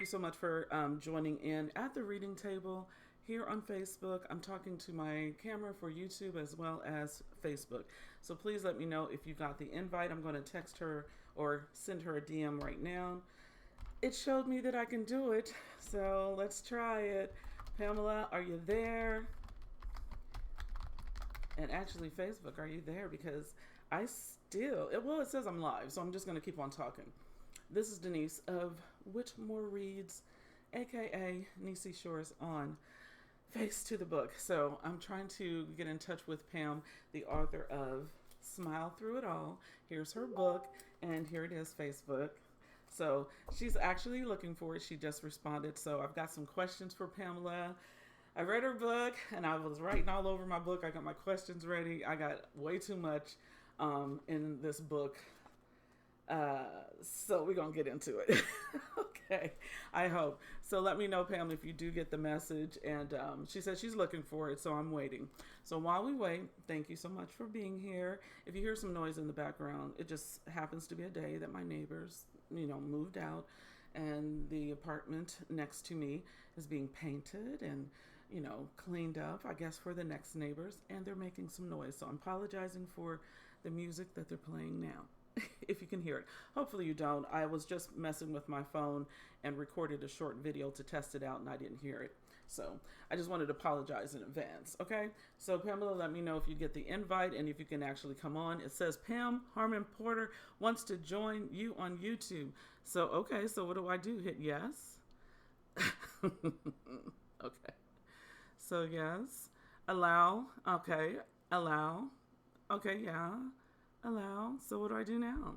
you so much for joining in at the reading table here on Facebook. I'm talking to my camera for YouTube as well as Facebook. So please let me know if you got the invite. I'm going to text her or send her a DM right now. It showed me that I can do it, so let's try it. Pamela, are you there? And actually, Facebook, are you there? Because it says I'm live, so I'm just going to keep on talking. This is Denise of Whitmore Reads, aka Niecy Shores on Face to the Book. So I'm trying to get in touch with Pam, the author of Smile Through It All. Here's her book, and here it is, Facebook. So she's actually looking for it. She just responded. So I've got some questions for Pamela. I read her book and I was writing all over my book. I got my questions ready. I got way too much in this book. So we're going to get into it. Okay, I hope. So let me know, Pam, if you do get the message. And she said she's looking for it, so I'm waiting. So while we wait, thank you so much for being here. If you hear some noise in the background, it just happens to be a day that my neighbors, moved out. And the apartment next to me is being painted and, cleaned up, I guess, for the next neighbors. And they're making some noise. So I'm apologizing for the music that they're playing now. If you can hear it. Hopefully you don't. I was just messing with my phone and recorded a short video to test it out and I didn't hear it. So I just wanted to apologize in advance. Okay. So Pamela, let me know if you get the invite and if you can actually come on. It says Pam Harmon Porter wants to join you on YouTube. So, okay. So what do I do? Hit yes. Okay. So yes. Allow. Okay. Allow. Okay. Yeah. Allow. So what do I do now?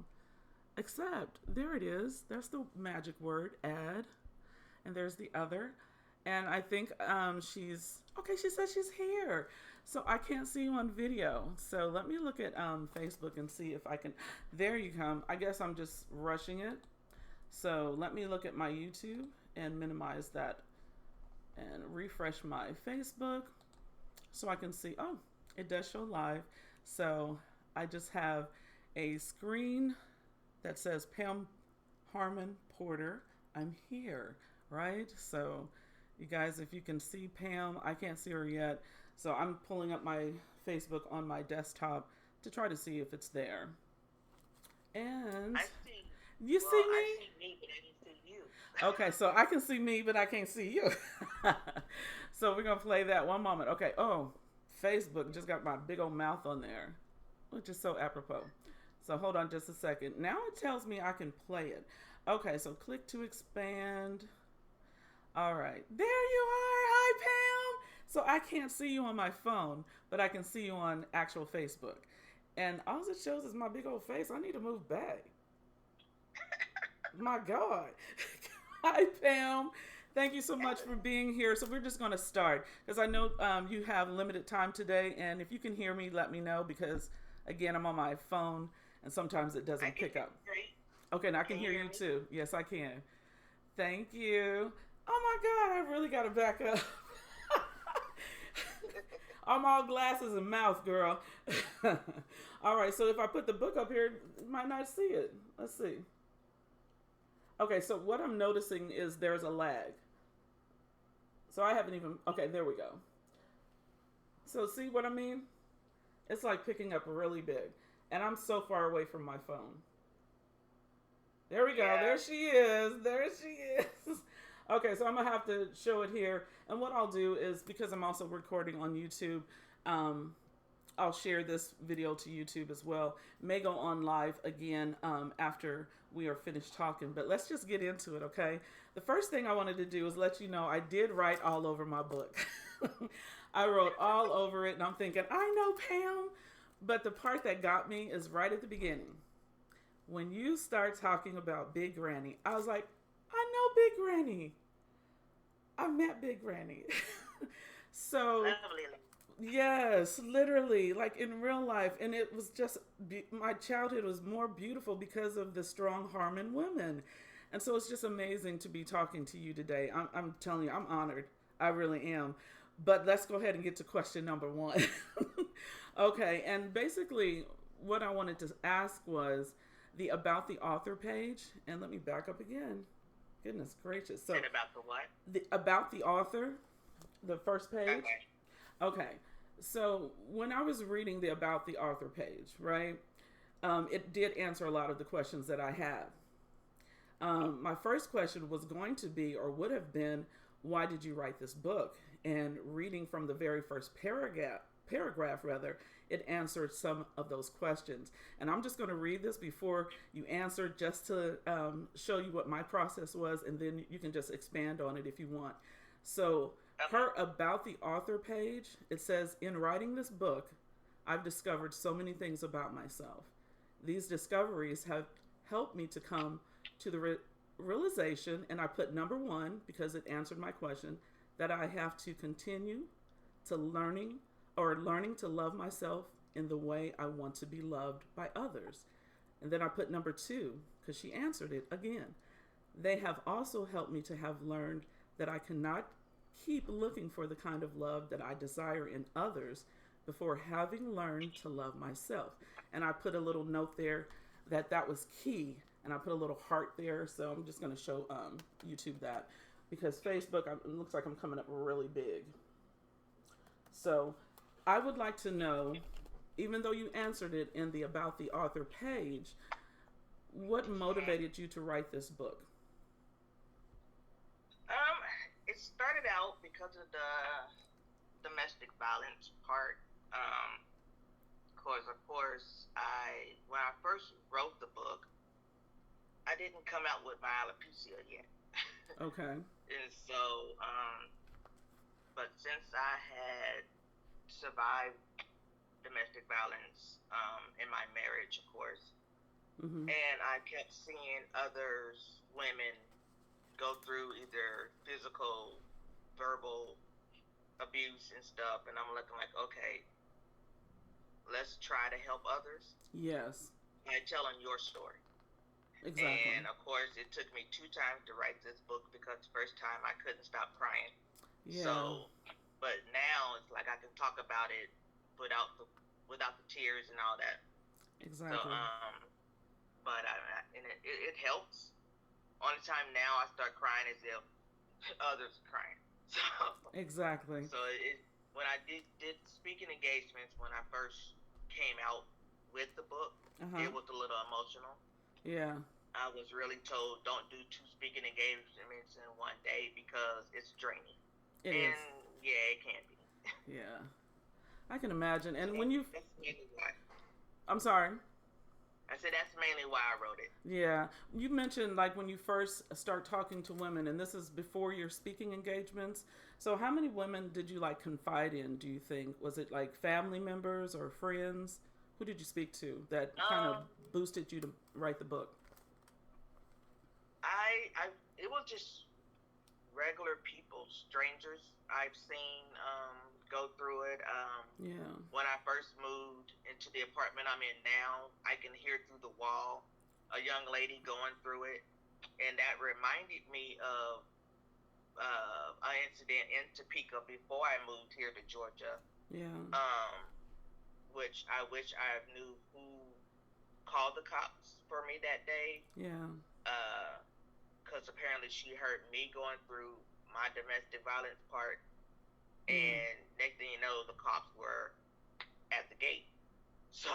Accept. There it is. There's the magic word, add. And there's the other. And I think she's, okay, she says she's here. So I can't see you on video. So let me look at Facebook and see if I can, there you come. I guess I'm just rushing it. So let me look at my YouTube and minimize that and refresh my Facebook so I can see, oh, it does show live. So I just have a screen that says Pam Harmon Porter. I'm here, right? So you guys, if you can see Pam, I can't see her yet. So I'm pulling up my Facebook on my desktop to try to see if it's there. And I see. you Well, see I me? see me, but I didn't see you. Okay, so I can see me, but I can't see you. So we're going to play that one moment. Okay, oh, Facebook just got my big old mouth on there, which is so apropos. So hold on just a second. Now it tells me I can play it. Okay, so click to expand. All right, there you are. Hi, Pam. So I can't see you on my phone, but I can see you on actual Facebook. And all it shows is my big old face. I need to move back. My God. Hi, Pam. Thank you so much for being here. So we're just going to start because I know you have limited time today. And if you can hear me, let me know because, again, I'm on my phone and sometimes it I doesn't can pick hear up. you great. Okay, now I can Can you hear hear you me? too. Yes, I can. Thank you. Oh my God, I really got to back up. I'm all glasses and mouth, girl. All right, so if I put the book up here, you might not see it. Let's see. Okay, so what I'm noticing is there's a lag. So I haven't even. Okay, there we go. So see what I mean? It's like picking up really big. And I'm so far away from my phone. There we go. Yeah. There she is. There she is. Okay, so I'm going to have to show it here. And what I'll do is, because I'm also recording on YouTube, I'll share this video to YouTube as well. May go on live again after we are finished talking. But let's just get into it, okay? The first thing I wanted to do is let you know I did write all over my book. I wrote all over it, and I'm thinking, I know Pam. But the part that got me is right at the beginning. When you start talking about Big Granny, I was like, I know Big Granny. I met Big Granny. So Lovely. yes, literally, like in real life. And it was just, my childhood was more beautiful because of the strong Harmon women. And so it's just amazing to be talking to you today. I'm telling you, I'm honored. I really am. But let's go ahead and get to question number one. Okay, and basically what I wanted to ask was the About the Author page. And let me back up again. Goodness gracious. So, And about the what? About the author, the first page. Okay. Okay. So when I was reading the about the author page, right, it did answer a lot of the questions that I had. My first question was going to be, or would have been, why did you write this book? And reading from the very first paragraph rather, it answered some of those questions. And I'm just going to read this before you answer, just to show you what my process was, and then you can just expand on it if you want. So, her about the author page, it says, in writing this book, I've discovered so many things about myself. These discoveries have helped me to come to the realization, and I put number one because it answered my question, that I have to continue to learning to love myself in the way I want to be loved by others. And then I put number two because she answered it again. They have also helped me to have learned that I cannot keep looking for the kind of love that I desire in others before having learned to love myself. And I put a little note there that was key, and I put a little heart there. So I'm just going to show YouTube that, because Facebook, it looks like I'm coming up really big. So I would like to know, even though you answered it in the about the author page, what motivated you to write this book? It started out because of the domestic violence part. Of course, when I first wrote the book, I didn't come out with my alopecia yet. Okay. And so, but since I had survived domestic violence in my marriage, of course, and I kept seeing others, women, go through either physical, verbal abuse and stuff, and I'm looking like, okay, let's try to help others. Yes. By telling your story. Exactly. And of course, it took me 2 times to write this book, because the first time I couldn't stop crying. Yeah. So, but now it's like I can talk about it without the tears and all that. Exactly. So, but it helps. Only time now I start crying is if others are crying. So exactly. So when I did speaking engagements, when I first came out with the book, it was a little emotional. Yeah. I was really told, don't do 2 speaking engagements in one day because it's draining. It is. Yeah, it can be. Yeah. I can imagine. And when you... That's mainly why. I'm sorry. I said that's mainly why I wrote it. Yeah. You mentioned like when you first start talking to women, and this is before your speaking engagements. So how many women did you like confide in, do you think? Was it like family members or friends? Who did you speak to that kind of boosted you to write the book? It was just regular people, strangers I've seen go through it. Yeah. When I first moved into the apartment I'm in now, I can hear through the wall a young lady going through it, and that reminded me of an incident in Topeka before I moved here to Georgia. Yeah. Which I wish I knew who called the cops for me that day. Yeah. Because apparently she heard me going through my domestic violence part, and next thing you know, the cops were at the gate. So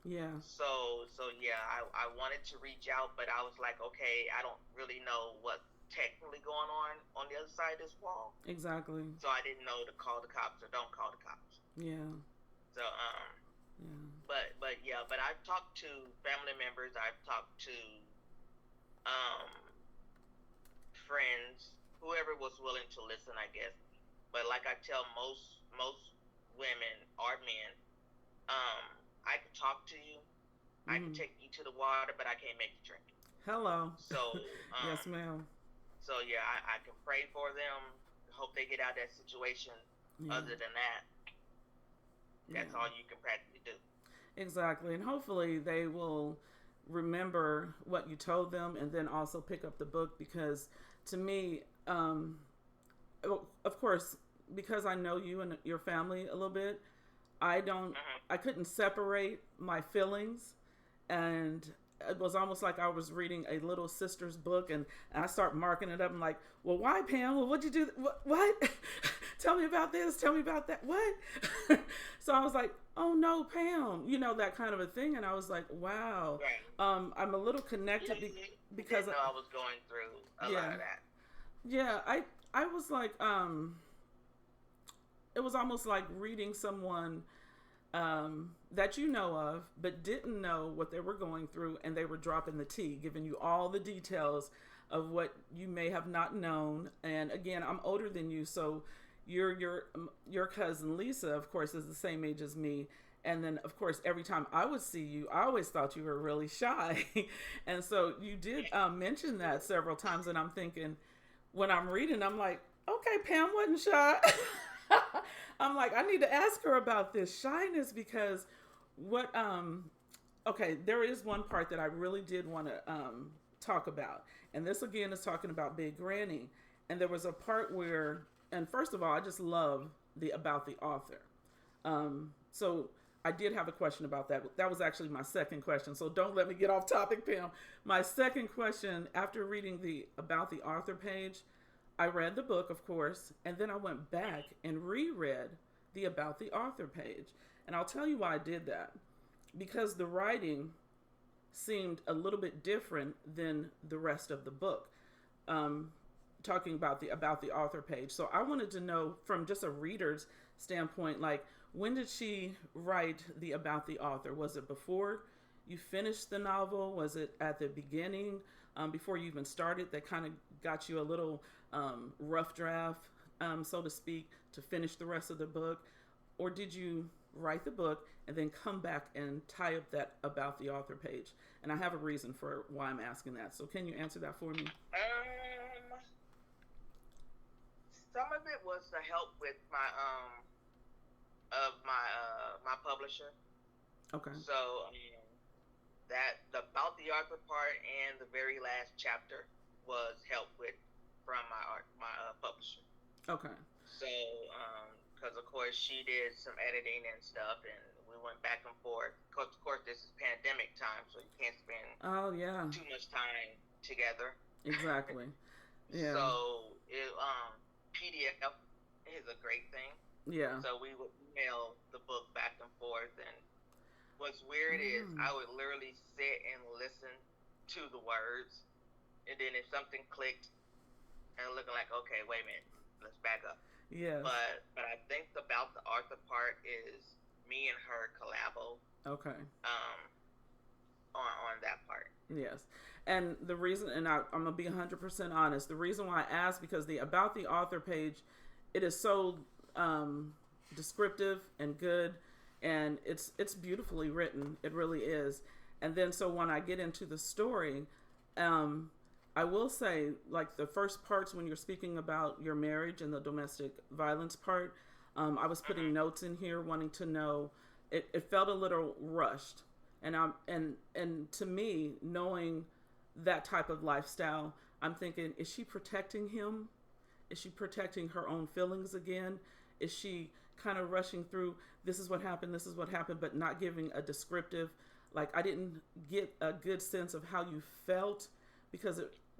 yeah. So yeah, I wanted to reach out, but I was like, okay, I don't really know what's technically going on the other side of this wall. Exactly. So I didn't know to call the cops or don't call the cops. Yeah. So but I've talked to family members, I've talked to friends, whoever was willing to listen, I guess. But like I tell most women or men, I can talk to you, I can take you to the water, but I can't make you drink. Hello. So yes, ma'am. So yeah, I can pray for them, hope they get out of that situation. Yeah. Other than that, that's all you can practically do. Exactly. And hopefully they will remember what you told them, and then also pick up the book, because to me, of course, because I know you and your family a little bit, I couldn't separate my feelings and it was almost like I was reading a little sister's book, and I start marking it up. I'm like, well, why, Pam? Well, what'd you do? What? Tell me about this. Tell me about that. What? So I was like, oh no, Pam, that kind of a thing. And I was like, wow, Right. I'm a little connected because didn't know I was going through a lot of that. Yeah, I was like, it was almost like reading someone that you know of, but didn't know what they were going through, and they were dropping the tea, giving you all the details of what you may have not known. And again, I'm older than you, so your cousin Lisa, of course, is the same age as me. And then, of course, every time I would see you, I always thought you were really shy. And so you did mention that several times, and I'm thinking, when I'm reading, I'm like, okay, Pam wasn't shy. I'm like, I need to ask her about this shyness, because okay, there is one part that I really did want to talk about. And this again is talking about Big Granny. And there was a part where, and first of all, I just love about the author. So I did have a question about that. That was actually my second question. So don't let me get off topic, Pam. My second question, after reading the about the author page, I read the book, of course, and then I went back and reread the about the author page. And I'll tell you why I did that. Because the writing seemed a little bit different than the rest of the book. Talking about the author page. So I wanted to know, from just a reader's standpoint, like, when did she write the about the author? Was it before you finished the novel? Was it at the beginning, before you even started, that kind of got you a little rough draft, so to speak, to finish the rest of the book? Or did you write the book and then come back and tie up that about the author page? And I have a reason for why I'm asking that. So can you answer that for me? Some of it was the help with my my publisher. Okay. So that the about the author part and the very last chapter was helped with from my publisher. Okay. So because of course she did some editing and stuff, and we went back and forth. Of course, this is pandemic time, so you can't spend too much time together. Exactly. Yeah. So PDF is a great thing. Yeah. So we would email the book back and forth, and what's weird is I would literally sit and listen to the words, and then if something clicked, and looking like, okay, wait a minute, let's back up. Yeah. But I think about the author part is me and her collabo. Okay. On that part. Yes. And the reason, and I'm going to be 100% honest, the reason why I asked, because the about the author page, it is so descriptive and good, and it's beautifully written. It really is. And then so when I get into the story, I will say, like, the first parts when you're speaking about your marriage and the domestic violence part, I was putting notes in here wanting to know, it felt a little rushed. And to me, knowing that type of lifestyle, I'm thinking, is she protecting him? Is she protecting her own feelings again? Is she kind of rushing through, this is what happened, but not giving a descriptive, like, I didn't get a good sense of how you felt,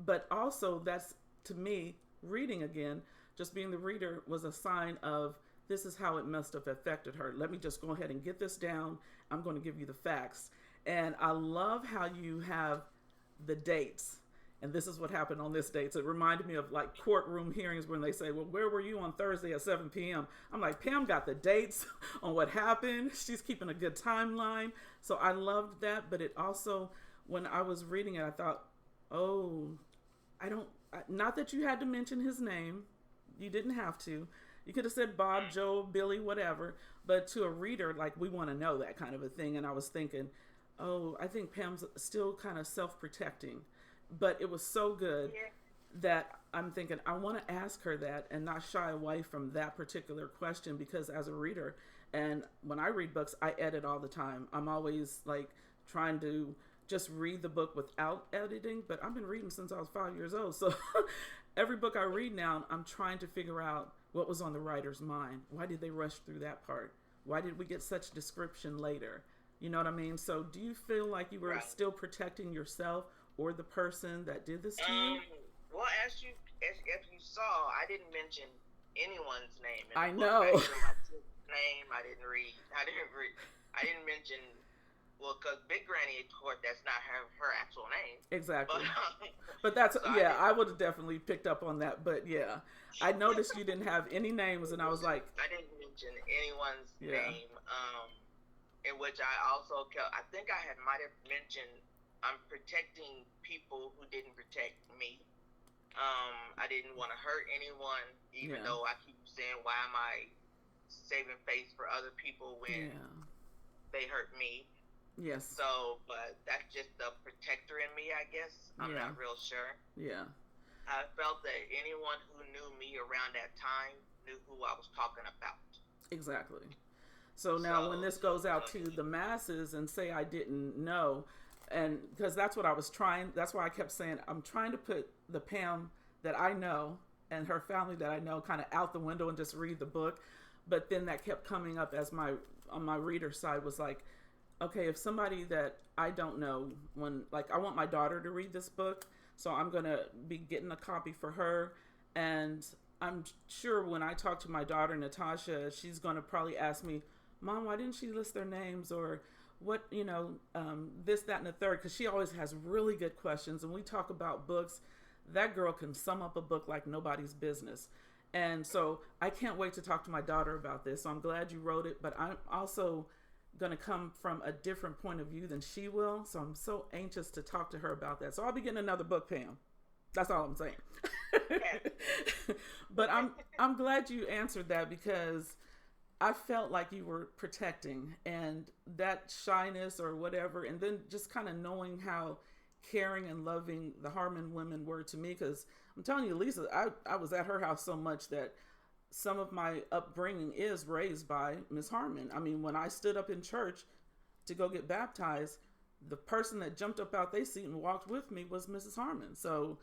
but also that's, to me, reading again, just being the reader was a sign of, this is how it must have affected her. Let me just go ahead and get this down. I'm going to give you the facts. And I love how you have the dates. And this is what happened on this date. So it reminded me of, like, courtroom hearings when they say, well, where were you on Thursday at 7 p.m.? I'm like, Pam got the dates on what happened. She's keeping a good timeline. So I loved that. But it also, when I was reading it, I thought, oh, not that you had to mention his name. You didn't have to. You could have said Bob, Joe, Billy, whatever. But to a reader, like, we want to know that kind of a thing. And I was thinking, oh, I think Pam's still kind of self-protecting. But it was so good that I'm thinking, I want to ask her that and not shy away from that particular question, because as a reader, and when I read books, I edit all the time. I'm always, like, trying to just read the book without editing. But I've been reading since I was 5 years old. So every book I read now, I'm trying to figure out what was on the writer's mind. Why did they rush through that part? Why did we get such description later? You know what I mean? So do you feel like you were Right. still protecting yourself or the person that did this to you? Um, well, as if you saw, I didn't mention anyone's name in the I book. Not know. even my sister's name. I didn't read. I didn't read. I didn't mention. Well, because Big Granny, of course, that's not her actual name. But Exactly. But that's, so I yeah, didn't. I would have definitely picked up on that. But yeah, I noticed you didn't have any names, and I was like, I didn't mention anyone's yeah, name. In which I also kept. I think I had might have mentioned I'm protecting people who didn't protect me. I didn't want to hurt anyone, even yeah, though I keep saying, why am I saving face for other people when yeah, they hurt me? yes, So, but that's just the protector in me, I guess. I'm yeah, not real sure. yeah, I felt that anyone who knew me around that time knew who I was talking about. exactly. So now when So, this goes so out to the masses and say I didn't know, and because that's what I was trying, that's why I kept saying I'm trying to put the Pam that I know and her family that I know kind of out the window and just read the book. But then that kept coming up as my on my reader side was like, okay, if somebody that I don't know, when like I want my daughter to read this book, so I'm gonna be getting a copy for her, and I'm sure when I talk to my daughter Natasha, she's gonna probably ask me, Mom, why didn't she list their names or what, this, that, and the third? Because she always has really good questions. And we talk about books. That girl can sum up a book like nobody's business. And so I can't wait to talk to my daughter about this. So I'm glad you wrote it, but I'm also going to come from a different point of view than she will. So I'm so anxious to talk to her about that. So I'll be getting another book, Pam. That's all I'm saying. But I'm glad you answered that because I felt like you were protecting and that shyness or whatever, and then just kind of knowing how caring and loving the Harmon women were to me. Because I'm telling you, Lisa, I was at her house so much that some of my upbringing is raised by Miss Harmon. I mean, when I stood up in church to go get baptized, the person that jumped up out their seat and walked with me was Mrs. Harmon. So,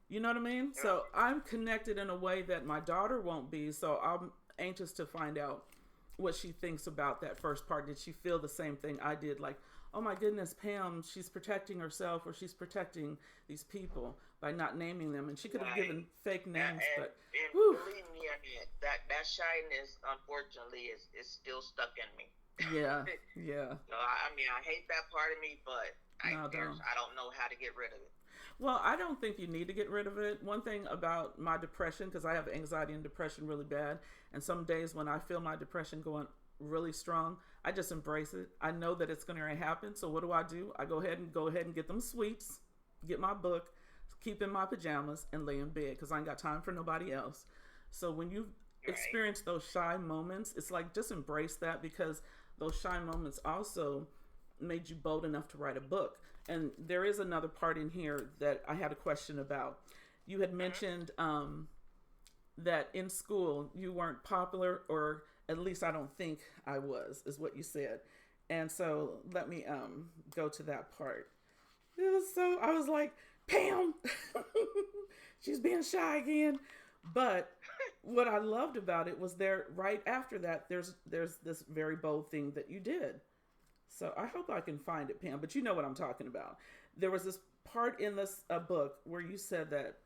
you know what I mean? So I'm connected in a way that my daughter won't be. So I'm anxious to find out what she thinks about that first part. Did she feel the same thing I did? Like, oh my goodness, Pam, she's protecting herself or she's protecting these people by not naming them. And she could have given fake names, but and whew, believe me, I mean that shyness, unfortunately, is still stuck in me. yeah, yeah. So I mean, I hate that part of me, but No, don't. I don't know how to get rid of it. Well, I don't think you need to get rid of it. One thing about my depression, because I have anxiety and depression really bad, and some days when I feel my depression going really strong, I just embrace it. I know that it's going to happen. So what do? I go ahead and get them sweets, get my book, keep in my pajamas, and lay in bed because I ain't got time for nobody else. So when you Right. experience those shy moments, it's like just embrace that because those shy moments also made you bold enough to write a book. And there is another part in here that I had a question about. You had mentioned that in school you weren't popular, or at least I don't think I was, is what you said. And so let me go to that part. It was so I was like, Pam, she's being shy again. But what I loved about it was there right after that. There's this very bold thing that you did. So I hope I can find it, Pam. But you know what I'm talking about. There was this part in this book where you said that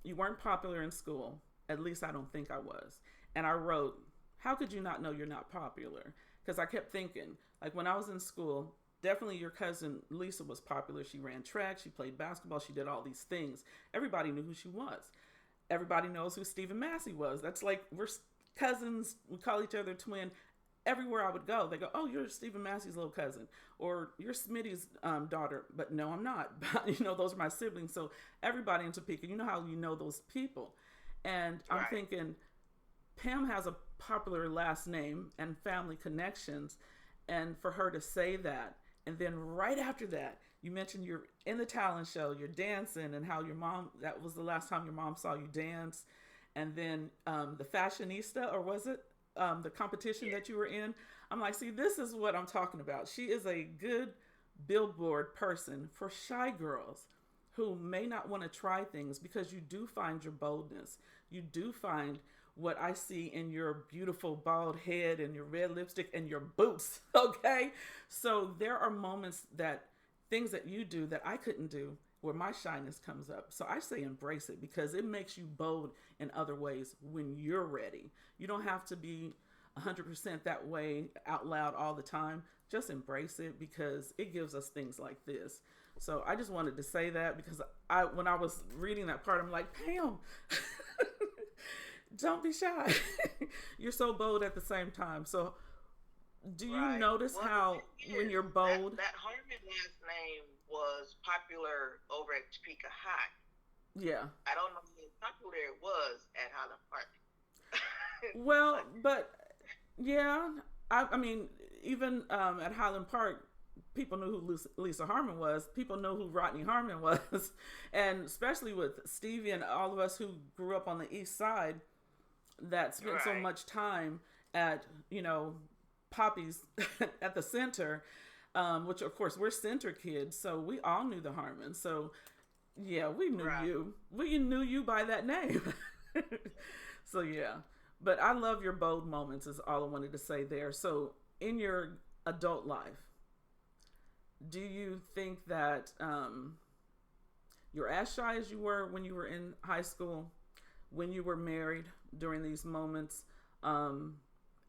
you weren't popular in school. At least I don't think I was. And I wrote, how could you not know you're not popular? Because I kept thinking, like when I was in school, definitely your cousin Lisa was popular. She ran track, she played basketball, she did all these things. Everybody knew who she was. Everybody knows who Stephen Massey was. That's like we're cousins. We call each other twin. Everywhere I would go, they go, "Oh, you're Stephen Massey's little cousin, or you're Smitty's daughter." But no, I'm not. Those are my siblings. So everybody in Topeka, you know how you know those people. And I'm Right. thinking, Pam has a popular last name and family connections, and for her to say that, and then right after that, you mentioned you're in the talent show, you're dancing, and how your mom, that was the last time your mom saw you dance, and then the fashionista, or was it the competition Yeah. that you were in? I'm like, see, this is what I'm talking about. She is a good billboard person for shy girls who may not want to try things because you do find your boldness. You do find what I see in your beautiful bald head and your red lipstick and your boots. Okay. So there are moments that things that you do that I couldn't do where my shyness comes up. So I say embrace it because it makes you bold in other ways when you're ready. You don't have to be 100% that way out loud all the time. Just embrace it because it gives us things like this. So I just wanted to say that because when I was reading that part, I'm like, Pam, don't be shy. You're so bold at the same time. So do you notice how when you're bold? That Harmon last name was popular over at Topeka High. Yeah. I don't know how popular it was at Highland Park. Well, but yeah, I mean, even at Highland Park, people knew who Lisa Harmon was. People know who Rodney Harmon was. And especially with Stevie and all of us who grew up on the East Side that spent so much time at, Poppy's at the center, which of course we're center kids. So we all knew the Harmons. So yeah, we knew you. We knew you by that name. So yeah. But I love your bold moments is all I wanted to say there. So in your adult life, do you think that you're as shy as you were when you were in high school, when you were married during these moments, and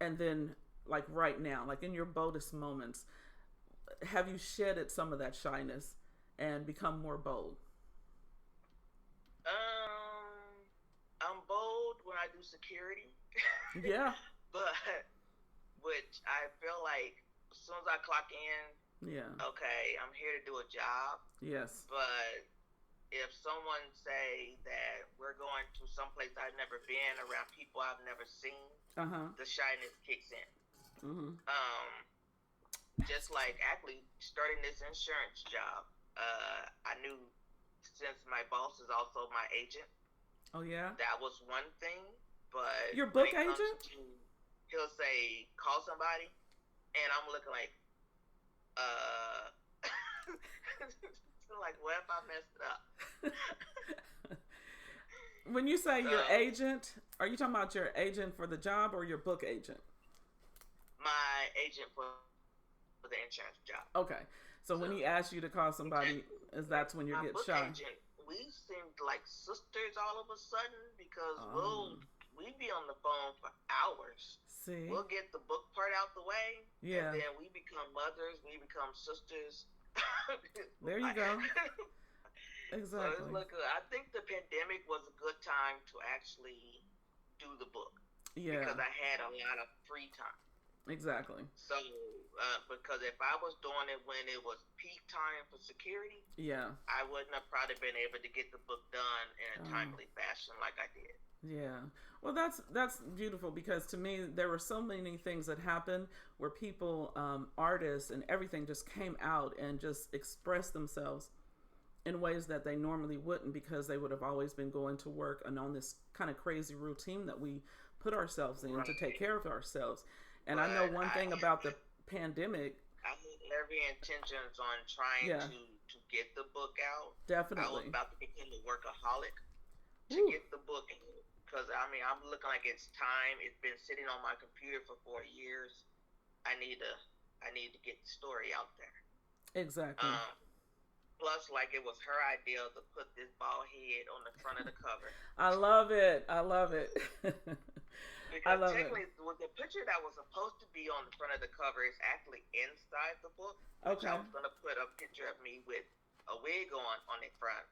then like right now, like in your boldest moments, have you shedded some of that shyness and become more bold? I'm bold when I do security. Yeah. But which I feel like as soon as I clock in, okay, I'm here to do a job. Yes. But if someone say that we're going to someplace I've never been around people I've never seen, the shyness kicks in. Mm-hmm. Just like actually starting this insurance job, I knew since my boss is also my agent. Oh yeah. That was one thing, but your book agent. He'll say call somebody, and I'm looking like, like what if I messed it up? When you say your agent, are you talking about your agent for the job or your book agent? My agent for the insurance job. Okay, so when he asks you to call somebody, that's when you get shy. My book agent, we seemed like sisters all of a sudden because we be on the phone for hours. See, we'll get the book part out the way, and then we become mothers, we become sisters. There you go. Exactly. So it's I think the pandemic was a good time to actually do the book. Yeah. Because I had a lot of free time. Exactly. So, because if I was doing it when it was peak time for security, I wouldn't have probably been able to get the book done in a timely fashion like I did. Yeah. Well, that's beautiful because to me, there were so many things that happened where people, artists and everything just came out and just expressed themselves in ways that they normally wouldn't because they would have always been going to work and on this kind of crazy routine that we put ourselves in to take care of ourselves. And I know one thing about the pandemic. I had every intentions on trying to get the book out. Definitely. I was about to become a workaholic to get the book out. Because, I'm looking like it's time. It's been sitting on my computer for 4 years. I need to get the story out there. Exactly. Plus, like, it was her idea to put this bald head on the front of the cover. I love it. Because technically, the picture that was supposed to be on the front of the cover is actually inside the book. Okay. I was going to put a picture of me with a wig on the front,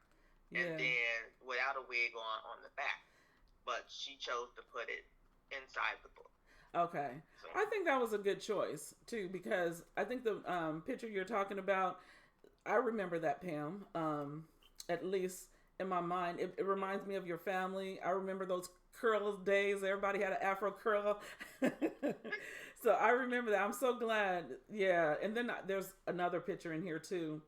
and then without a wig on the back. But she chose to put it inside the book. Okay. So, I think that was a good choice, too, because I think the picture you're talking about, I remember that, Pam, at least in my mind. It reminds me of your family. I remember those curl days. Everybody had an afro curl. So I remember that. I'm so glad. Yeah. And then there's another picture in here, too.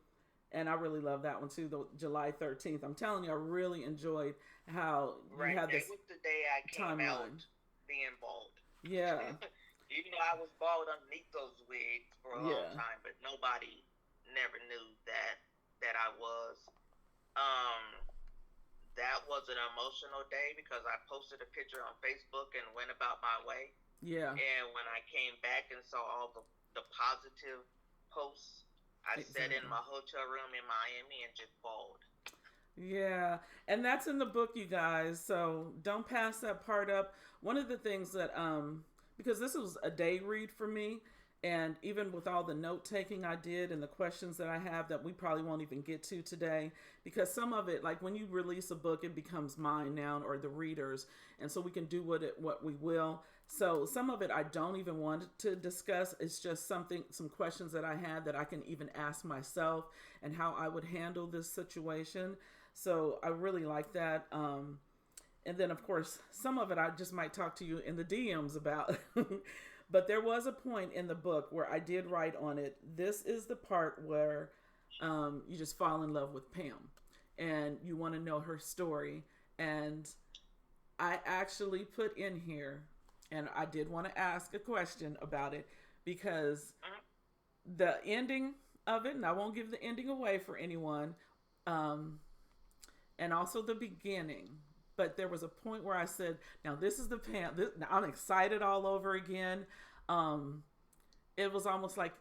And I really love that one, too, the July 13th. I'm telling you, I really enjoyed how you had this timeline. That was the day I came out being bald. Yeah. Even though I was bald underneath those wigs for a long time, but nobody never knew that I was. that was an emotional day because I posted a picture on Facebook and went about my way. Yeah. And when I came back and saw all the positive posts, I sat in Exactly. my hotel room in Miami and just bawled. Yeah, and that's in the book, you guys. So don't pass that part up. One of the things that because this was a day read for me, and even with all the note taking I did and the questions that I have that we probably won't even get to today, because some of it, like when you release a book, it becomes mine now or the readers, and so we can do what we will. So some of it I don't even want to discuss. It's just some questions that I had that I can even ask myself and how I would handle this situation. So I really like that. And then, of course, some of it I just might talk to you in the DMs about. But there was a point in the book where I did write on it. This is the part where you just fall in love with Pam and you want to know her story. And I actually put in here, and I did want to ask a question about it because the ending of it, and I won't give the ending away for anyone, um, and also the beginning. But there was a point where I said, "Now this is the Pam. Now I'm excited all over again." Um, it was almost like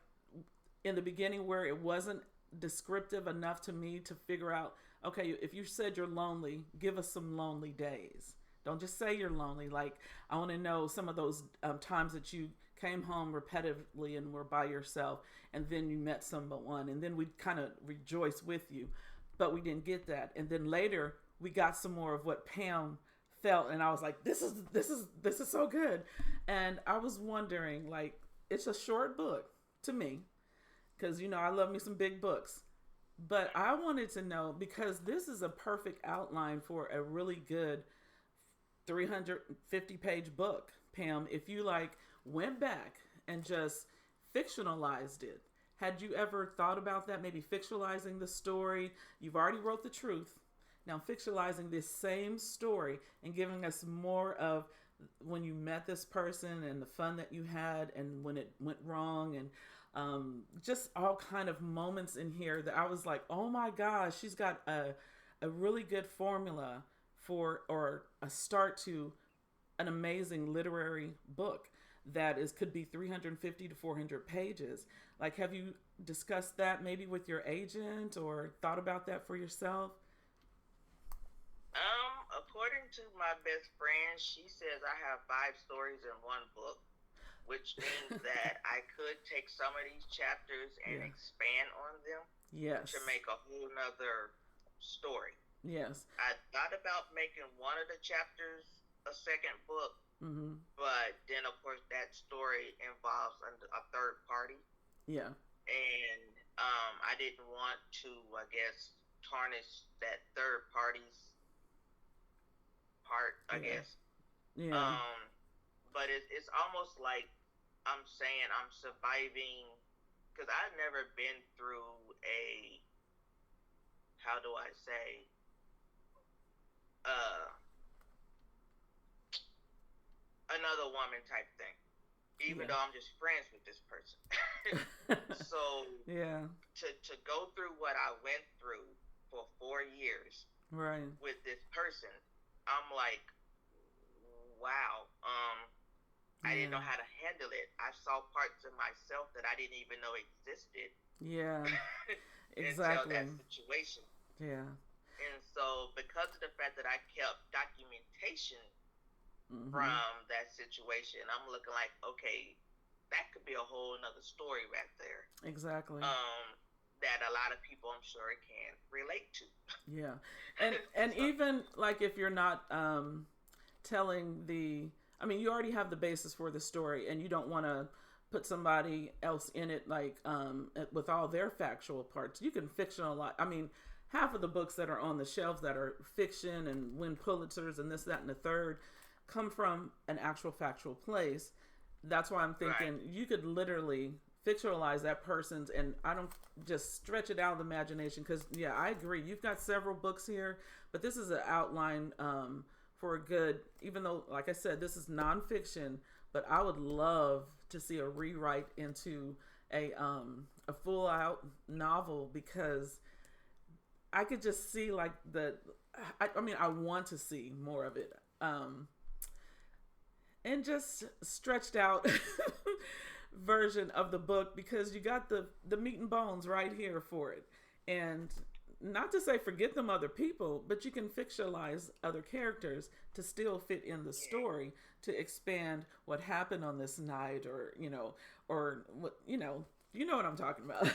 in the beginning where it wasn't descriptive enough to me to figure out. Okay, if you said you're lonely, give us some lonely days. Don't just say you're lonely. Like I want to know some of those times that you came home repetitively and were by yourself, and then you met someone, and then we kind of rejoice with you, but we didn't get that. And then later we got some more of what Pam felt, and I was like, this is so good. And I was wondering, like, it's a short book to me because I love me some big books, but I wanted to know because this is a perfect outline for a really good 350-page book, Pam. If you like went back and just fictionalized it, had you ever thought about that? Maybe fictionalizing the story. You've already wrote the truth. Now fictionalizing this same story and giving us more of when you met this person and the fun that you had and when it went wrong, and just all kind of moments in here that I was like, oh my gosh, she's got a really good formula for, or a start to, an amazing literary book that is could be 350 to 400 pages. Like, have you discussed that maybe with your agent or thought about that for yourself? According to my best friend, she says I have 5 stories in one book, which means that I could take some of these chapters and Yeah. expand on them to Yes. make a whole nother story. Yes. I thought about making one of the chapters a second book, Mm-hmm. but then of course that story involves a third party, Yeah. and I didn't want to, I guess, tarnish that third party's part, I Yeah. guess. Yeah. Um, but it's almost like I'm saying I'm surviving because I've never been through a, how do I say, uh another woman type thing, even Yeah. though I'm just friends with this person. So Yeah. to go through what I went through for 4 years Right. with this person, I'm like, wow. I didn't Yeah. know how to handle it. I saw parts of myself that I didn't even know existed Yeah. until Exactly. that situation. Yeah. And so, because of the fact that I kept documentation Mm-hmm. from that situation, I'm looking like, okay, that could be a whole nother story right there. Exactly. Um, that a lot of people, I'm sure, can relate to. Yeah. And So, even like if you're not telling the, I mean, you already have the basis for the story and you don't want to put somebody else in it, like with all their factual parts. You can fictionalize, I mean, half of the books that are on the shelves that are fiction and win Pulitzers and this, that, and the third come from an actual factual place. That's why I'm right, thinking you could literally fictionalize that person's, and I don't just stretch it out of the imagination because yeah, I agree. You've got several books here, but this is an outline for a good. Even though, like I said, this is nonfiction, but I would love to see a rewrite into a full out novel because I could just see like the I mean, I want to see more of it. And just stretched out version of the book, because you got the meat and bones right here for it. And not to say forget them other people, but you can fictionalize other characters to still fit in the story, to expand what happened on this night, or what, you know what I'm talking about.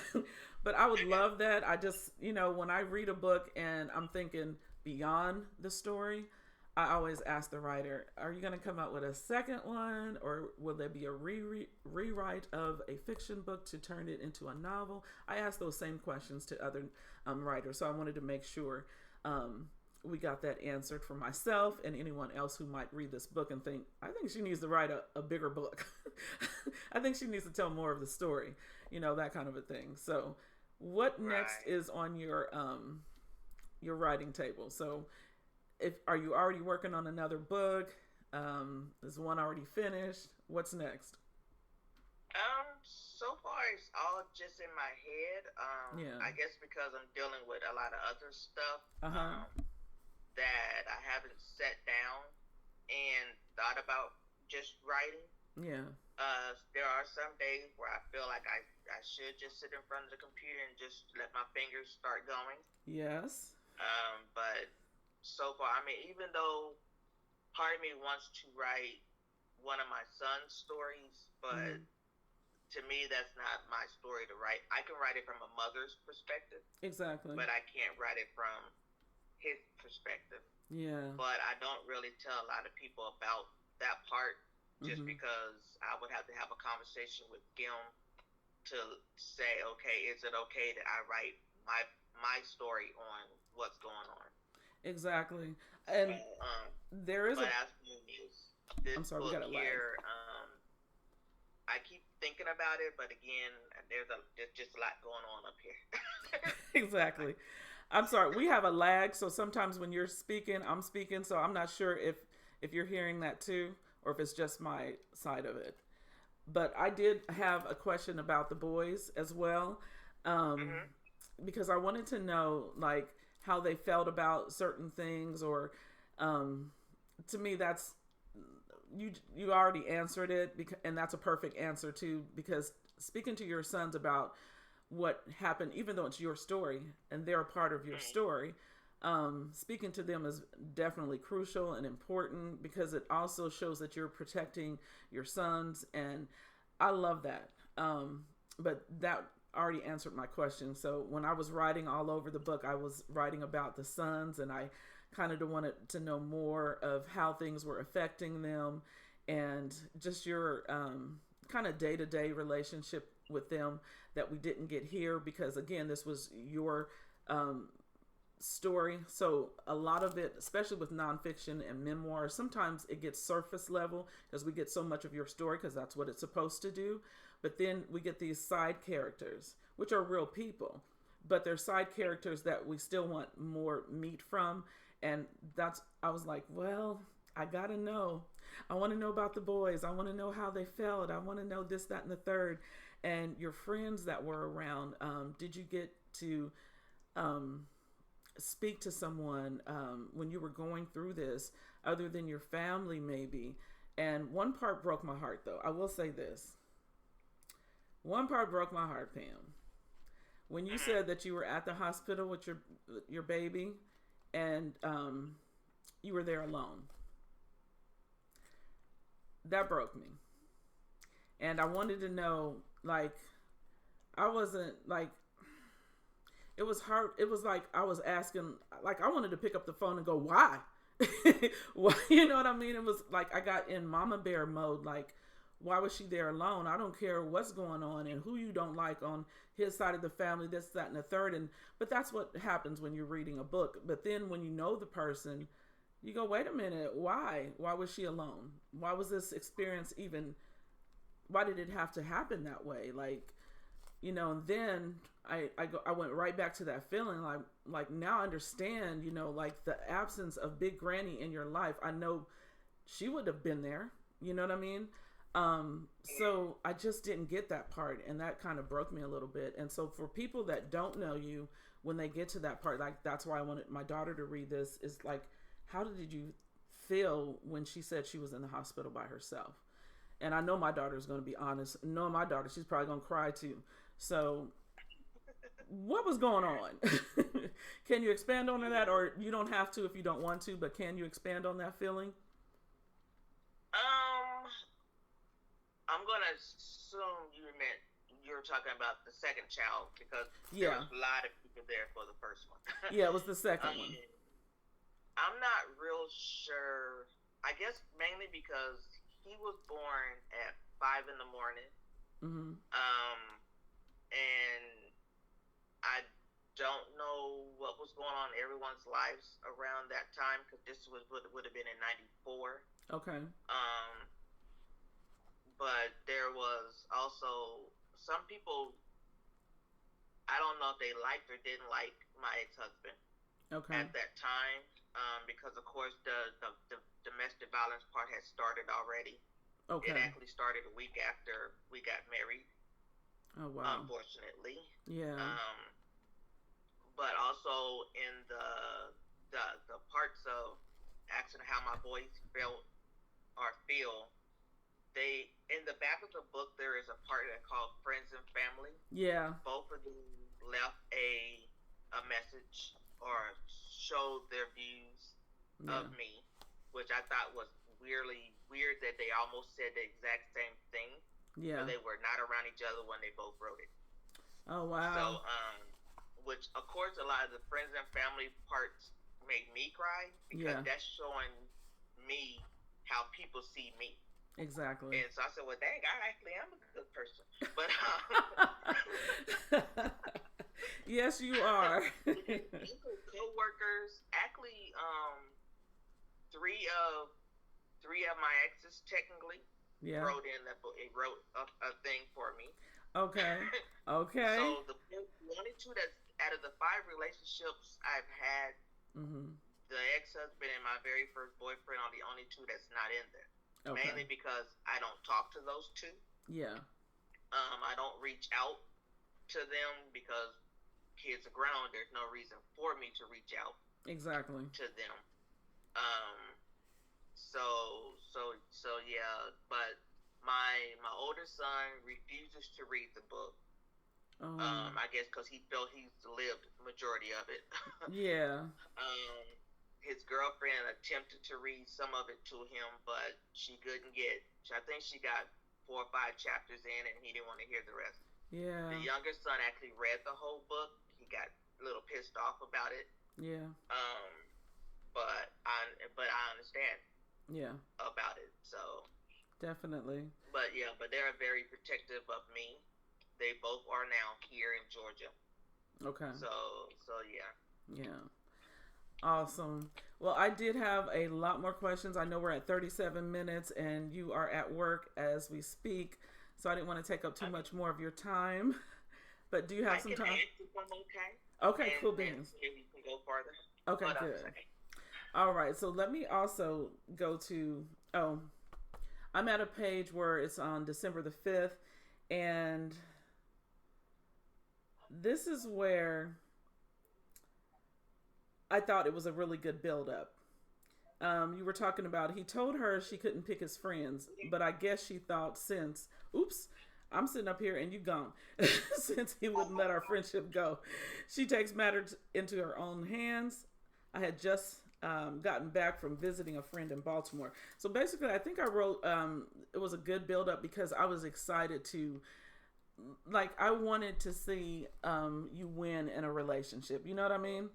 But I would love that. I just, when I read a book and I'm thinking beyond the story, I always ask the writer, are you going to come out with a second one, or will there be a rewrite of a fiction book to turn it into a novel? I ask those same questions to other writers, so I wanted to make sure we got that answered for myself and anyone else who might read this book and think, I think she needs to write a bigger book. I think she needs to tell more of the story, that kind of a thing. So what next is on your writing table? So are you already working on another book? Is one already finished? What's next? So far it's all just in my head. I guess because I'm dealing with a lot of other stuff that I haven't sat down and thought about just writing. Yeah. There are some days where I feel like I should just sit in front of the computer and just let my fingers start going. Yes. But so far, I mean, even though part of me wants to write one of my son's stories, but to me, that's not my story to write. I can write it from a mother's perspective. Exactly. But I can't write it from his perspective. Yeah. But I don't really tell a lot of people about that part, just because I would have to have a conversation with him to say, okay, is it okay that I write my story on what's going on? Exactly. And there is I'm sorry, we got a here. I keep thinking about it, but again, there's just a lot going on up here. Exactly. I'm sorry, we have a lag, so sometimes when you're speaking, I'm speaking, so I'm not sure if you're hearing that too, or if it's just my side of it. But I did have a question about the boys as well, because I wanted to know, like, how they felt about certain things, or to me, that's you already answered it, and that's a perfect answer too, because speaking to your sons about what happened, even though it's your story and they're a part of your story, speaking to them is definitely crucial and important, because it also shows that you're protecting your sons, and I love that. But that already answered my question. So when I was writing all over the book, I was writing about the sons, and I kind of wanted to know more of how things were affecting them, and just your kind of day-to-day relationship with them that we didn't get here, because again, this was your story. So a lot of it, especially with nonfiction and memoirs, sometimes it gets surface level because we get so much of your story, because that's what it's supposed to do. But then we get these side characters, which are real people, but they're side characters that we still want more meat from. And I was like, well, I gotta know. I want to know about the boys. I want to know how they felt. I want to know this, that, and the third. And your friends that were around, did you get to speak to someone when you were going through this, other than your family maybe? And one part broke my heart, though. I will say this. One part broke my heart, Pam. When you said that you were at the hospital with your baby, and you were there alone. That broke me. And I wanted to know, like, I wasn't, like, it was hard. It was like I was asking, like, I wanted to pick up the phone and go, why? Why? You know what I mean? It was like I got in mama bear mode, like, why was she there alone? I don't care what's going on and who you don't like on his side of the family, this, that, and the third. But that's what happens when you're reading a book. But then when you know the person, you go, wait a minute, why? Why was she alone? Why was this experience why did it have to happen that way? Like, and then I went right back to that feeling, like now I understand, like the absence of Big Granny in your life. I know she would have been there. You know what I mean? So I just didn't get that part, and that kind of broke me a little bit. And so for people that don't know you, when they get to that part, like that's why I wanted my daughter to read this, is like, how did you feel when she said she was in the hospital by herself? And I know my daughter's going to be honest. Knowing my daughter, she's probably going to cry too. So what was going on? Can you expand on that? Or you don't have to if you don't want to, but can you expand on that feeling? I'm going to assume you're talking about the second child, because there was a lot of people there for the first one. Yeah, it was the second one. I'm not real sure. I guess mainly because he was born at 5 a.m. Mm-hmm. And I don't know what was going on in everyone's lives around that time, because this would have been in '94. Okay. But there was also some people, I don't know if they liked or didn't like my ex-husband at that time, because of course the domestic violence part had started already. Okay. It actually started a week after we got married. Oh wow. Unfortunately. Yeah. But also in the parts of asking how my boys felt or feel, they, in the back of the book, there is a part that called Friends and Family. Yeah. Both of them left a message or showed their views of me, which I thought was weirdly weird that they almost said the exact same thing. Yeah. But they were not around each other when they both wrote it. Oh wow. So, which of course a lot of the Friends and Family parts made me cry, because that's showing me how people see me. Exactly. And so I said, well, dang, I actually am a good person. But yes, you are. Co-workers, actually, three of my exes technically wrote in that book. It wrote a thing for me. Okay. Okay. So the only two that's out of the 5 relationships I've had, the ex-husband and my very first boyfriend are the only 2 that's not in there. Okay. Mainly because I don't talk to those 2. Yeah. I don't reach out to them because kids are grown. There's no reason for me to reach out. Exactly. To them. So yeah. But my older son refuses to read the book. I guess because he felt he's lived the majority of it. Yeah. His girlfriend attempted to read some of it to him, but she couldn't get. I think she got 4 or 5 chapters in, and he didn't want to hear the rest. Yeah. The younger son actually read the whole book. He got a little pissed off about it. Yeah. But I understand. Yeah. About it. So. Definitely. But they're very protective of me. They both are now here in Georgia. Okay. So yeah. Yeah. Awesome. Well, I did have a lot more questions. I know we're at 37 minutes and you are at work as we speak, so I didn't want to take up too much more of your time. But do you have some time? Okay, cool beans. We can go farther. Okay, good. All right, so let me also go to, I'm at a page where it's on December the 5th, and this is where I thought it was a really good build-up. You were talking about, he told her she couldn't pick his friends, but I guess she thought since, I'm sitting up here and you gone, since he wouldn't let our friendship go, she takes matters into her own hands. I had just gotten back from visiting a friend in Baltimore. So basically, I think I wrote, it was a good build-up because I was excited to, I wanted to see you win in a relationship. You know what I mean?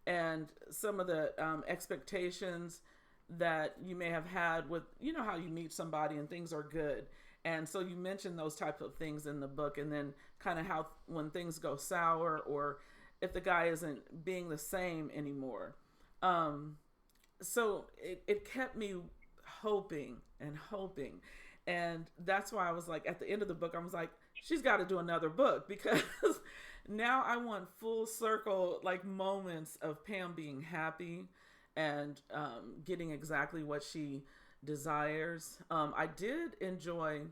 And some of the expectations that you may have had with, how you meet somebody and things are good. And so you mentioned those type of things in the book, and then kind of how when things go sour or if the guy isn't being the same anymore. So it kept me hoping. And that's why I was like, at the end of the book, I was like, she's got to do another book, because now I want full circle, moments of Pam being happy and getting exactly what she desires. I did enjoy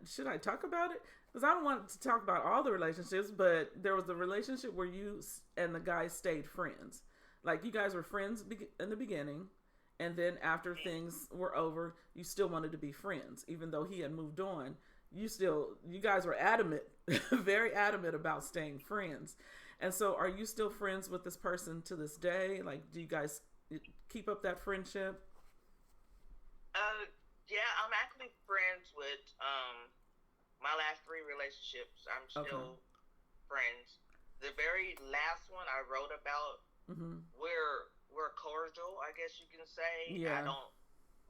should I talk about it? Because I don't want to talk about all the relationships, but there was the relationship where you and the guy stayed friends. Like you guys were friends in the beginning, and then after things were over, you still wanted to be friends, even though he had moved on. You guys were adamant, very adamant about staying friends. And so, are you still friends with this person to this day? Like, do you guys keep up that friendship? Yeah, I'm actually friends with my last three relationships. I'm Okay. still friends. The very last one I wrote about, Mm-hmm. we're cordial, I guess you can say. Yeah.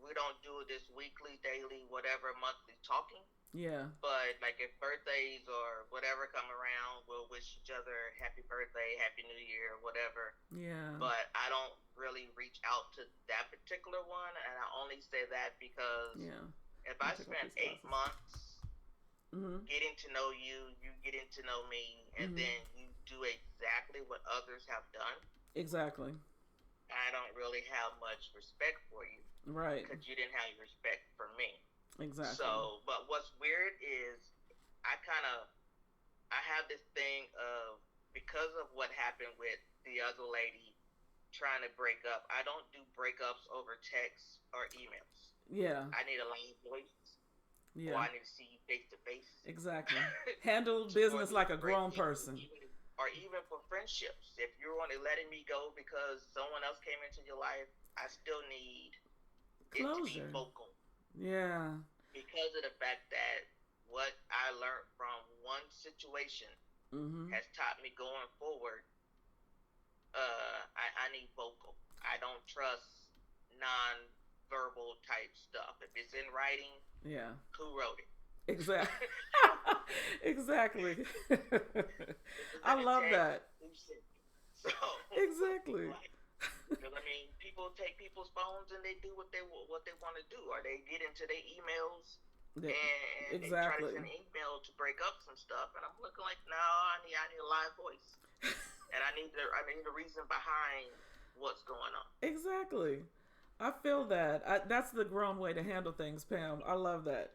We don't do this weekly, daily, whatever, monthly talking. Yeah. But like if birthdays or whatever come around, we'll wish each other happy birthday, happy new year, whatever. Yeah. But I don't really reach out to that particular one, and I only say that because Yeah. if Let me I take off spent these 8 glasses. months Mm-hmm. getting to know you, you getting to know me, and Mm-hmm. then you do exactly what others have done, Exactly. I don't really have much respect for you Right. because you didn't have respect for me. Exactly. So, but what's weird is I kind of I have this thing of because of what happened with the other lady trying to break up. I don't do breakups over text or emails. Yeah. I need a loud voice, or Yeah. I need to see you face to face Exactly. Handle for business me like to a break grown it. person. Or even for friendships, if you're only letting me go because someone else came into your life, I still need it to be Closure. vocal Yeah. because of the fact that what I learned from one situation Mm-hmm. has taught me going forward. I need vocal. I don't trust non-verbal type stuff. If it's in writing, Yeah. who wrote it? Exactly. Exactly. If it's I in a love text, that. who sent it? So, Exactly. like, because I mean, people take people's phones and they do what they want to do, or they get into their emails Yeah, and they try to exactly. send an email to break up some stuff. And I'm looking like, no, I need a live voice, and I need the reason behind what's going on. Exactly. I feel that. That's the grown way to handle things, Pam. I love that.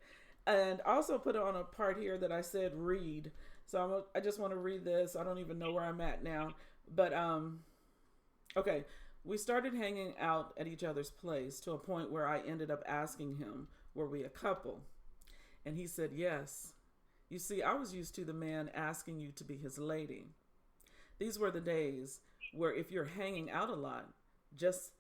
And also put on a part here that I said read. So I just want to read this. I don't even know where I'm at now. But okay. We started hanging out at each other's place to a point where I ended up asking him, were we a couple? And he said yes. You see, I was used to the man asking you to be his lady. These were the days where if you're hanging out a lot, just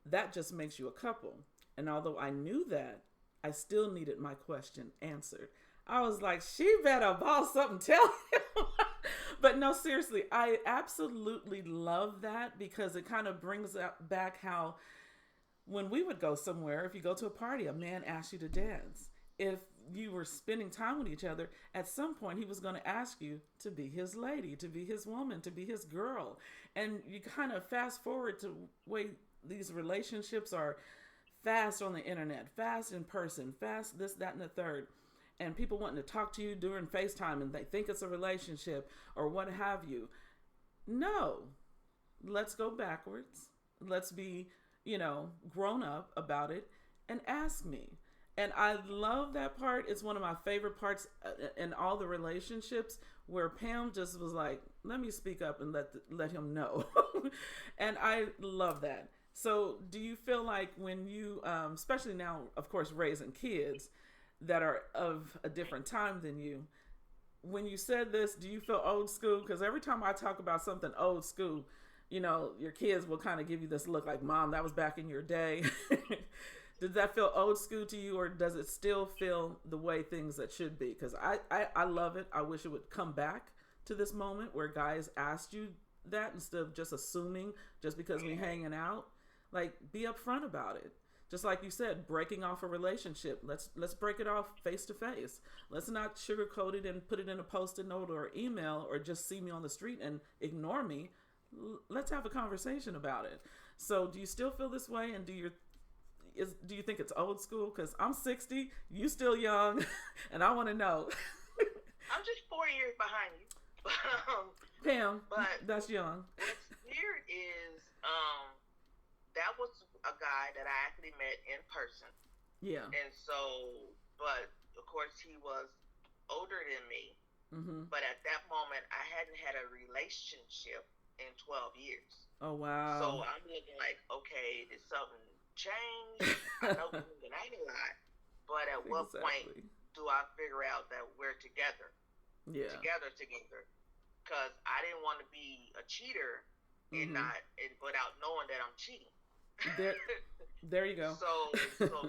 that just makes you a couple. And although I knew that, I still needed my question answered. I was like, she better boss something, tell him. But no, seriously, I absolutely love that because it kind of brings back how when we would go somewhere, if you go to a party, a man asks you to dance. If you were spending time with each other, at some point he was going to ask you to be his lady, to be his woman, to be his girl. And you kind of fast forward to way these relationships are fast on the internet, fast in person, fast this, that, and the third. And people wanting to talk to you during FaceTime and they think it's a relationship or what have you. No, let's go backwards. Let's be, grown up about it and ask me. And I love that part. It's one of my favorite parts in all the relationships where Pam just was like, "Let me speak up and let him know," and I love that. So, do you feel like when you, especially now, of course, raising kids that are of a different time than you, when you said this, do you feel old school? Because every time I talk about something old school, your kids will kind of give you this look like, Mom, that was back in your day. Does that feel old school to you, or does it still feel the way things that should be? Because I love it. I wish it would come back to this moment where guys asked you that instead of just assuming just because we hanging out. Like, be upfront about it. Just like you said, breaking off a relationship. Let's break it off face to face. Let's not sugarcoat it and put it in a post-it note or email or just see me on the street and ignore me. Let's have a conversation about it. So, do you still feel this way? And do you think it's old school? Because I'm 60, you still young, and I want to know. I'm just 4 years behind you. Pam, But that's young. what's weird is that was a guy that I actually met in person. Yeah. And so, but of course, he was older than me, Mm-hmm. but at that moment, I hadn't had a relationship in 12 years. Oh, wow. So I'm looking like, okay, did something change? I know we've been out a lot, but at what point Exactly. do I figure out that we're together, Yeah. together? Because I didn't want to be a cheater and Mm-hmm. not, and without knowing that I'm cheating. There, there you go. So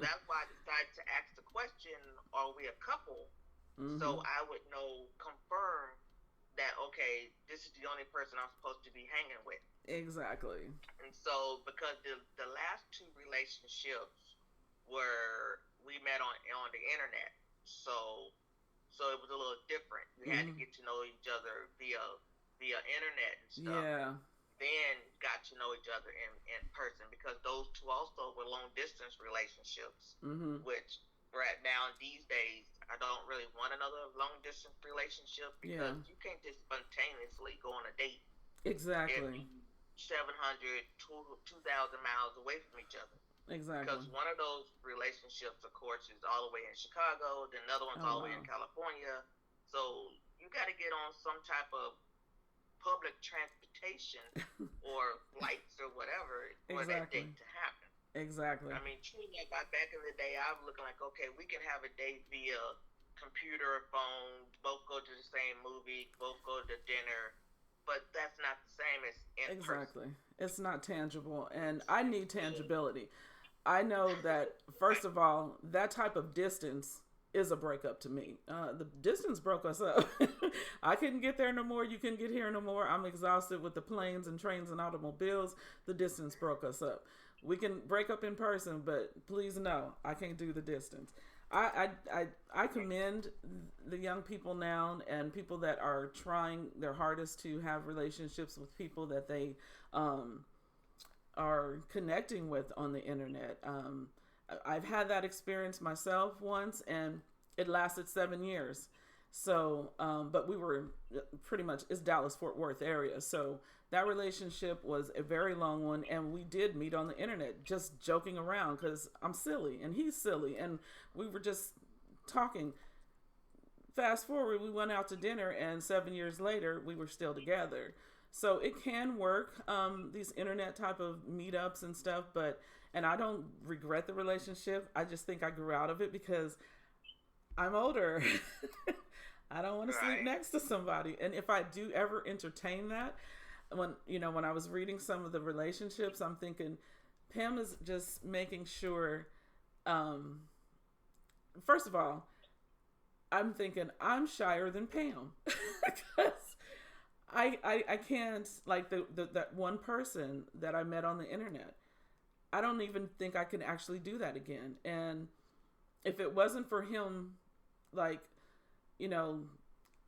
that's why I decided to ask the question: are we a couple? Mm-hmm. So I would know, confirm that okay, this is the only person I'm supposed to be hanging with. Exactly. And so because the last two relationships were we met on the internet, so it was a little different. You had to Mm-hmm. get to know each other via internet and stuff. Yeah. Then got to know each other in person because those two also were long distance relationships, Mm-hmm. which right now these days I don't really want another long distance relationship Yeah. because you can't just spontaneously go on a date if Exactly. you 700 2,000 miles away from each other. Exactly. Because one of those relationships, of course, is all the way in Chicago, then another one's Oh, all the way in wow. California. So you got to get on some type of public transportation or flights or whatever for that Exactly. date to happen. Exactly. I mean, truly, like back in the day, I was looking like, okay, we can have a date via computer or phone, both go to the same movie, both go to dinner, but that's not the same as in person. Exactly. It's not tangible, and I need Yeah. tangibility. I know that, first Right. of all, that type of distance is a breakup to me. The distance broke us up. I couldn't get there no more. You couldn't get here no more. I'm exhausted with the planes and trains and automobiles. The distance broke us up. We can break up in person, but please no, I can't do the distance. I commend the young people now and people that are trying their hardest to have relationships with people that they um, are connecting with on the internet. I've had that experience myself once, and it lasted 7 years. So, but we were pretty much, it's Dallas Fort Worth area. So that relationship was a very long one, and we did meet on the internet, just joking around because I'm silly and he's silly, and we were just talking. Fast forward, we went out to dinner, and 7 years later, we were still together. So it can work, these internet type of meetups and stuff, but and I don't regret the relationship. I just think I grew out of it because I'm older. I don't want to sleep Right. next to somebody. And if I do ever entertain that, when I was reading some of the relationships, I'm thinking Pam is just making sure. Um, First of all, I'm thinking I'm shyer than Pam because I can't like the that one person that I met on the internet. I don't even think I can actually do that again. And if it wasn't for him, like, you know,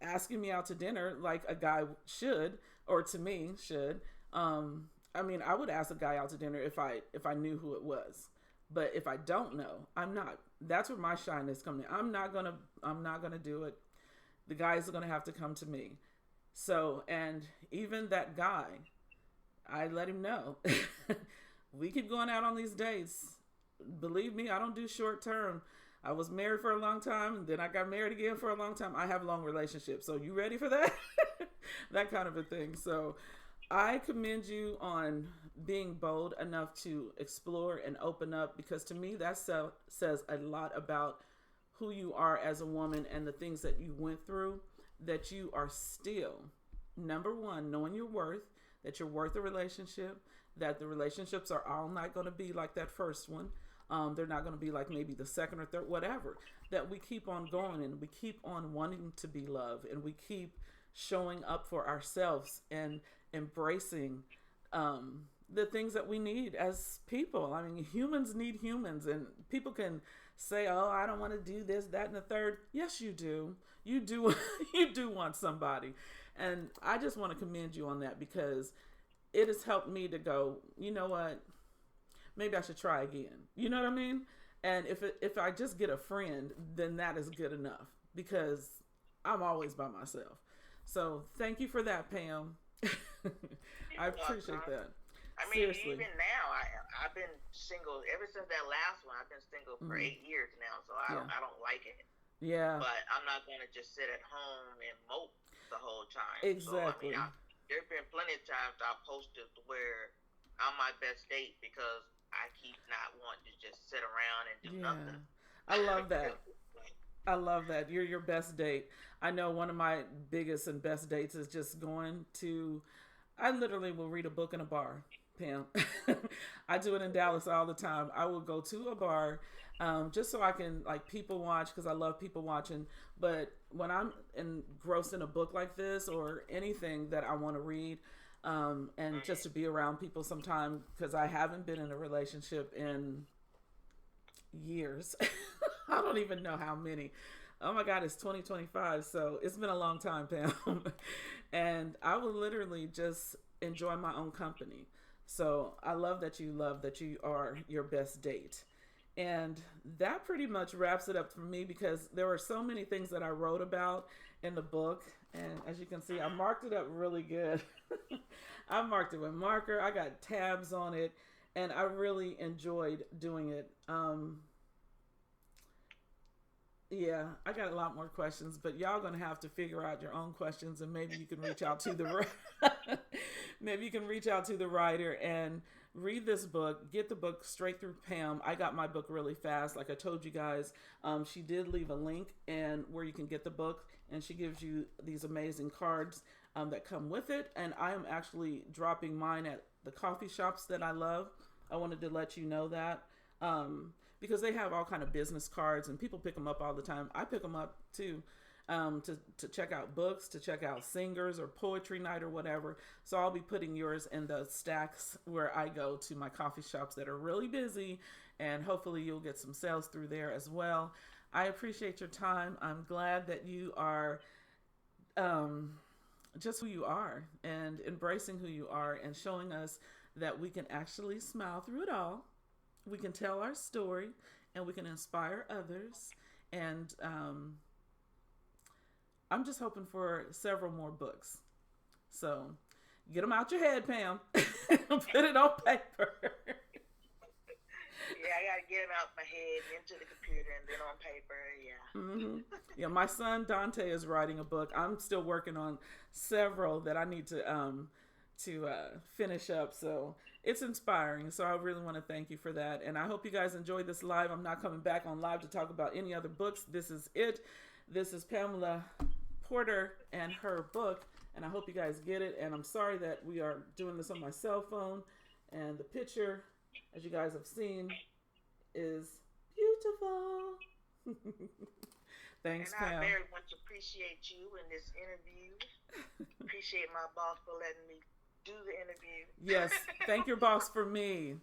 asking me out to dinner like a guy should, or to me should, I mean, I would ask a guy out to dinner if I knew who it was. But if I don't know, I'm not. That's where my shyness comes in. I'm not gonna do it. The guys are gonna have to come to me. So, and even that guy, I let him know. We keep going out on these dates. Believe me, I don't do short term. I was married for a long time, and then I got married again for a long time. I have long relationships. So, you ready for that? That kind of a thing. So, I commend you on being bold enough to explore and open up because to me, that says a lot about who you are as a woman and the things that you went through, that you are still, number one, knowing your worth, that you're worth a relationship, that the relationships are all not going to be like that first one. They're not going to be like maybe the second or third, whatever. That we keep on going and we keep on wanting to be loved and we keep showing up for ourselves and embracing the things that we need as people. I mean, humans need humans, and people can say, "Oh, I don't want to do this, that, and the third." Yes, you do. You do. You do want somebody, and I just want to commend you on that because it has helped me to go. You know what? Maybe I should try again. You know what I mean? And if I just get a friend, then that is good enough because I'm always by myself. So thank you for that, Pam. I You're appreciate welcome. that. I mean, Seriously. even now, I've been single ever since that last one. I've been single for Hmm. 8 years now, so I Yeah. don't I don't like it. Yeah. but I'm not gonna just sit at home and mope the whole time. So I mean, Exactly. there've been plenty of times I posted where I'm my best date because I keep not wanting to just sit around and do Yeah. nothing. I love that. Like, I love that. You're your best date. I know one of my biggest and best dates is just going to, I literally will read a book in a bar, Pam. I do it in Dallas all the time. I will go to a bar just so I can like people watch because I love people watching. But when I'm engrossed in a book like this or anything that I want to read, and just to be around people sometime because I haven't been in a relationship in years. I don't even know how many. Oh my God, it's 2025. So it's been a long time, Pam. And I will literally just enjoy my own company. So I love that you are your best date. And that pretty much wraps it up for me because there were so many things that I wrote about in the book. And as you can see, I marked it up really good. I marked it with marker. I got tabs on it. And I really enjoyed doing it. Yeah, I got a lot more questions, but y'all gonna have to figure out your own questions, and maybe you can reach out to the maybe you can reach out to the writer and read this book. Get the book straight through Pam. I got my book really fast, like I told you guys. She did leave a link and where you can get the book, and she gives you these amazing cards that come with it. And I am actually dropping mine at the coffee shops that I love. I wanted to let you know that. Because they have all kind of business cards and people pick them up all the time. I pick them up too, to check out books, to check out singers or poetry night or whatever. So I'll be putting yours in the stacks where I go to my coffee shops that are really busy, and hopefully you'll get some sales through there as well. I appreciate your time. I'm glad that you are just who you are and embracing who you are and showing us that we can actually smile through it all. We can tell our story and we can inspire others. And I'm just hoping for several more books. So get them out your head, Pam. Put it on paper. yeah, I gotta get them out my head into the computer and then on paper. Yeah. Yeah, my son Dante is writing a book. I'm still working on several that I need to finish up. So it's inspiring. So I really want to thank you for that. And I hope you guys enjoyed this live. I'm not coming back on live to talk about any other books. This is it. This is Pamela Porter and her book. And I hope you guys get it. And I'm sorry that we are doing this on my cell phone. And the picture, as you guys have seen, is beautiful. Thanks, and I Pam. very much appreciate you in this interview. Appreciate my boss for letting me do the interview. Yes, thank your boss for me.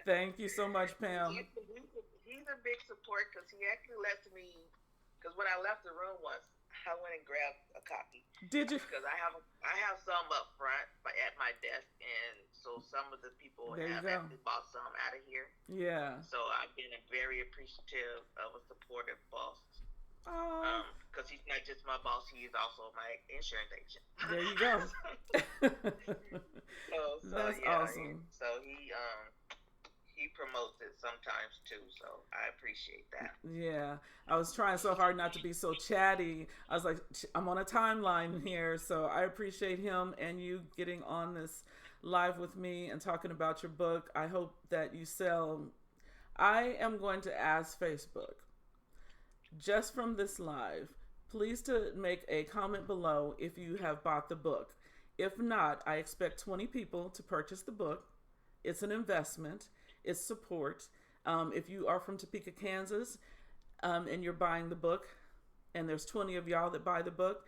Thank you so much, Pam. He's a big support because he actually lets me. Because when I left the room once, I went and grabbed a copy. Did you? Because I have some up front at my desk, and so some of the people have actually bought some out of here. Yeah. So I've been very appreciative of a supportive boss. Because he's not just my boss, he is also my insurance agent. There you go. That's awesome. So he promotes it sometimes too, so I appreciate that. Yeah, I was trying so hard not to be so chatty. I was like, I'm on a timeline here, so I appreciate him and you getting on this live with me and talking about your book. I hope that you sell. I am going to ask Facebook, just from this live, please to make a comment below if you have bought the book. If not, I expect 20 people to purchase the book. It's an investment. It's support. If you are from Topeka, Kansas, and you're buying the book, and there's 20 of y'all that buy the book,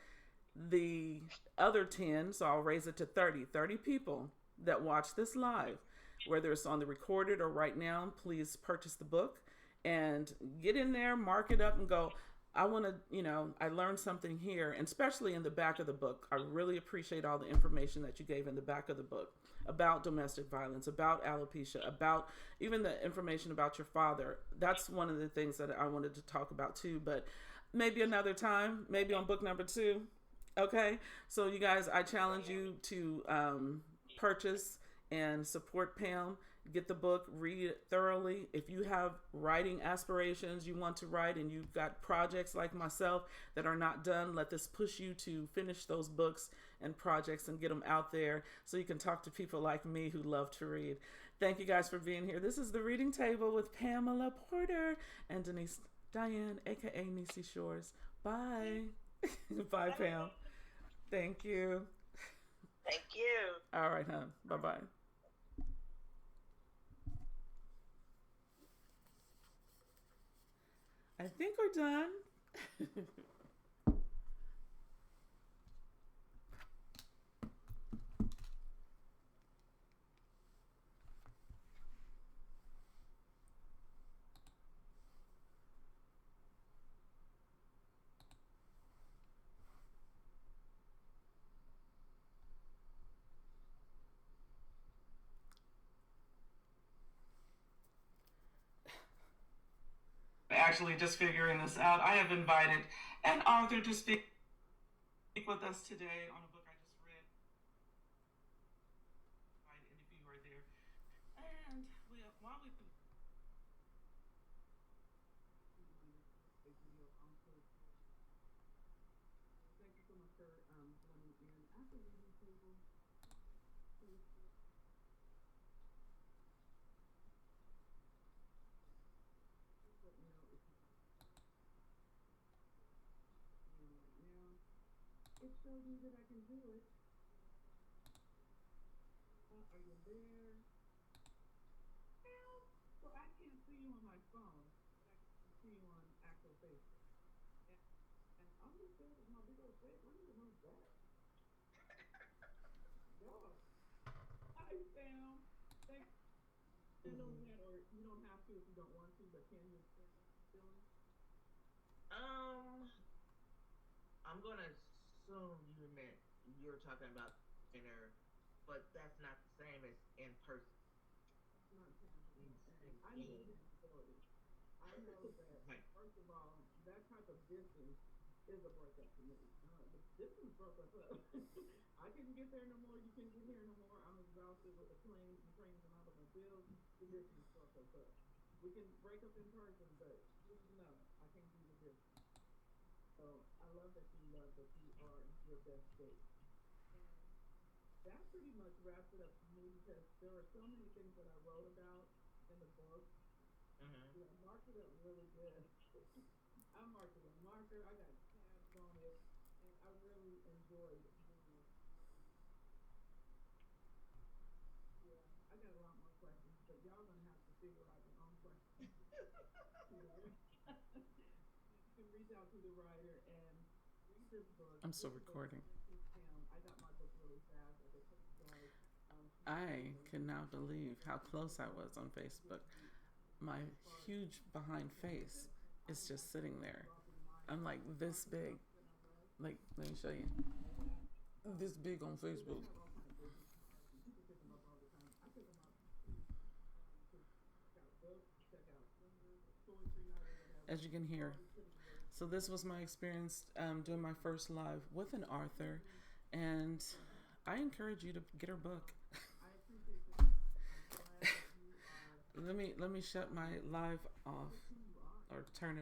the other 10, so I'll raise it to 30 people that watch this live, whether it's on the recorded or right now, please purchase the book and get in there, mark it up and go, I want to, I learned something here, and especially in the back of the book. I really appreciate all the information that you gave in the back of the book about domestic violence, about alopecia, about even the information about your father. That's one of the things that I wanted to talk about too, but maybe another time, maybe on book number 2. Okay. So you guys, I challenge you to purchase and support Pam. Get the book, read it thoroughly. If you have writing aspirations, you want to write, and you've got projects like myself that are not done, let this push you to finish those books and projects and get them out there so you can talk to people like me who love to read. Thank you guys for being here. This is The Reading Table with Pamela Porter and Denise Diane, aka Nisi Shores. Bye. Bye, Pam. Thank you. Thank you. All right, hon. Bye-bye. I think we're done. Actually, just figuring this out, I have invited an author to speak with us today on a book I just read. Right, and if you are there, and while we thank you so much for joining in at the reading table. Please let me know if you can right now. It shows me that I can do it. Are you there? Well, I can't see you on my phone, but I can see you on actual Facebook. And I'm just there with my big old face. Let me remove that. God. Hi, Sam. Thanks. Stand on that, or you don't have to if you don't want to, but can you express how you're feeling? I'm gonna assume you're talking about dinner, but that's not the same as in person. It's not tangible. And I need tangibility. I know that, right. First of all, that type of distance is a breakup to me. The distance broke us up. I couldn't get there no more. You couldn't get here no more. I'm exhausted with the planes and trains and automobiles. The distance broke us up. We can break up in person, but please no, I can't do the distance. So I love that you are your best date. And that pretty much wraps it up for me because there are so many things that I wrote about in the book. Mm-hmm. I marked it up really good. I marked it with a marker. I got tabs on it, and I really enjoyed doing it. Yeah, I got a lot more questions, but y'all gonna have to figure out your own questions. You can reach out to the writer and read this book. I'm still recording. I got my book really fast. I could tell you guys. I cannot believe how close I was on Facebook. My huge behind face is just sitting there. I'm like this big. Like, let me show you. This big on Facebook. As you can hear. So this was my experience doing my first live with an author, and I encourage you to get her book. Let me shut my live off or turn it